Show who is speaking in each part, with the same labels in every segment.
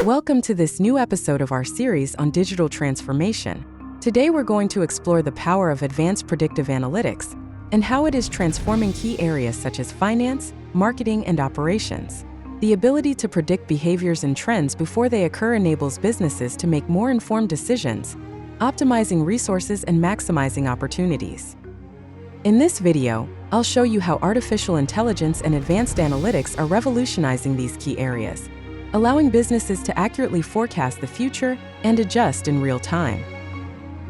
Speaker 1: Welcome to this new episode of our series on digital transformation. Today we're going to explore the power of advanced predictive analytics and how it is transforming key areas such as finance, marketing, and operations. The ability to predict behaviors and trends before they occur enables businesses to make more informed decisions, optimizing resources and maximizing opportunities. In this video, I'll show you how artificial intelligence and advanced analytics are revolutionizing these key areas, allowing businesses to accurately forecast the future and adjust in real time.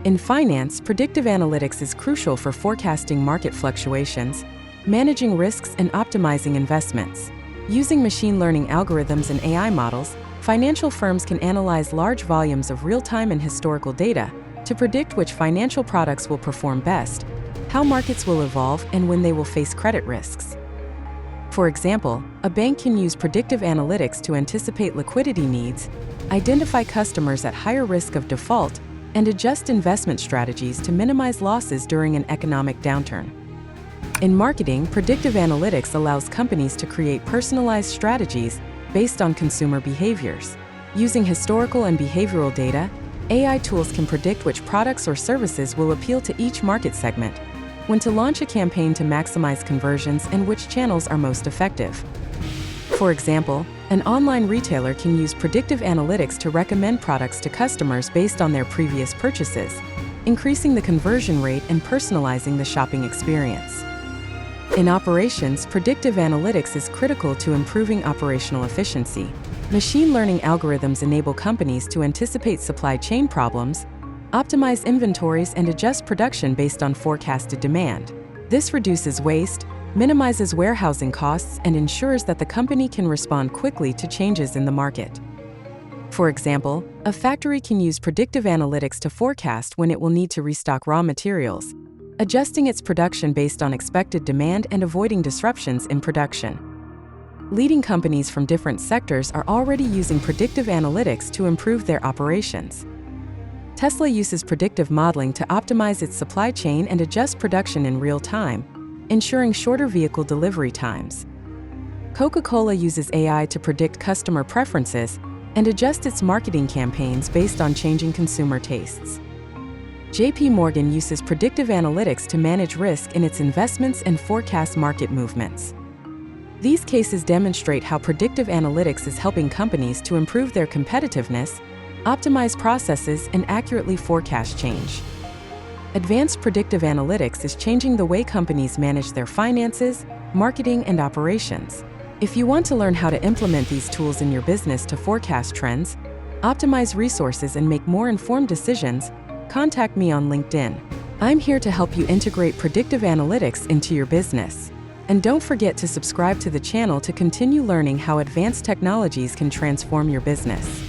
Speaker 1: In finance, predictive analytics is crucial for forecasting market fluctuations, managing risks, and optimizing investments. Using machine learning algorithms and AI models, financial firms can analyze large volumes of real-time and historical data to predict which financial products will perform best, how markets will evolve, and when they will face credit risks. For example, a bank can use predictive analytics to anticipate liquidity needs, identify customers at higher risk of default, and adjust investment strategies to minimize losses during an economic downturn. In marketing, predictive analytics allows companies to create personalized strategies based on consumer behaviors. Using historical and behavioral data, AI tools can predict which products or services will appeal to each market segment, when to launch a campaign to maximize conversions, and which channels are most effective. For example, an online retailer can use predictive analytics to recommend products to customers based on their previous purchases, increasing the conversion rate and personalizing the shopping experience. In operations, predictive analytics is critical to improving operational efficiency. Machine learning algorithms enable companies to anticipate supply chain problems, optimize inventories, and adjust production based on forecasted demand. This reduces waste, minimizes warehousing costs, and ensures that the company can respond quickly to changes in the market. For example, a factory can use predictive analytics to forecast when it will need to restock raw materials, adjusting its production based on expected demand and avoiding disruptions in production. Leading companies from different sectors are already using predictive analytics to improve their operations. Tesla uses predictive modeling to optimize its supply chain and adjust production in real time, ensuring shorter vehicle delivery times. Coca-Cola uses AI to predict customer preferences and adjust its marketing campaigns based on changing consumer tastes. JP Morgan uses predictive analytics to manage risk in its investments and forecast market movements. These cases demonstrate how predictive analytics is helping companies to improve their competitiveness, optimize processes, and accurately forecast change. Advanced predictive analytics is changing the way companies manage their finances, marketing, and operations. If you want to learn how to implement these tools in your business to forecast trends, optimize resources, and make more informed decisions, contact me on LinkedIn. I'm here to help you integrate predictive analytics into your business. And don't forget to subscribe to the channel to continue learning how advanced technologies can transform your business.